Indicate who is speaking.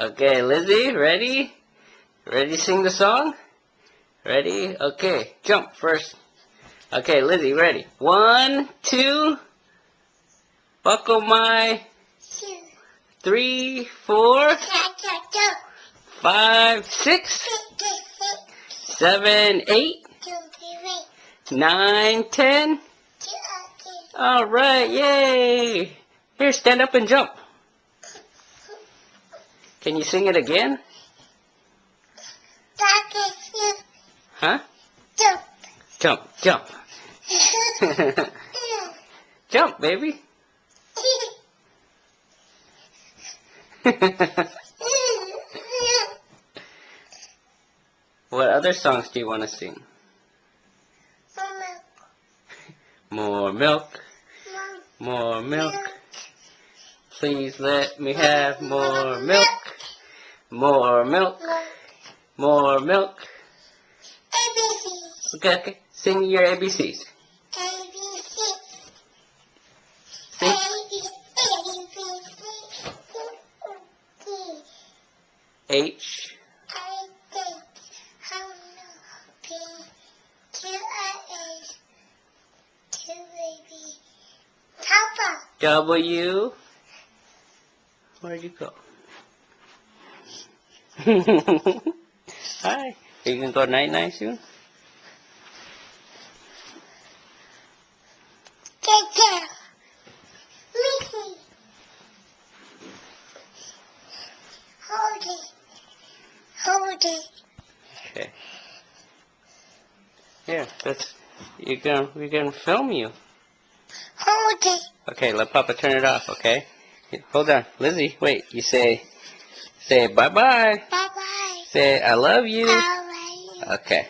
Speaker 1: Okay, Lizzie, ready? Ready to sing the song? Ready? Okay, jump first. Okay, Lizzie, ready? 1, 2, buckle my 3, 4, 5, 6, 7, 8, 9, 10. Alright, yay! Here, stand up and jump. Can you sing it again? Huh? Jump, jump. Jump, baby. What other songs do you want to sing? More milk. More milk. Please let me have more milk. More milk. More milk. Okay, okay. Sing your ABCs. Sing. H. W. Where'd you go? Hi. Are you gonna go night-night soon?
Speaker 2: Hold it.
Speaker 1: Okay. Here, we're gonna film you.
Speaker 2: Hold it.
Speaker 1: Okay, let Papa turn it off, okay? Hold on. Lizzie, wait. You say bye-bye.
Speaker 2: Bye-bye.
Speaker 1: Say I love you.
Speaker 2: I love you.
Speaker 1: Okay.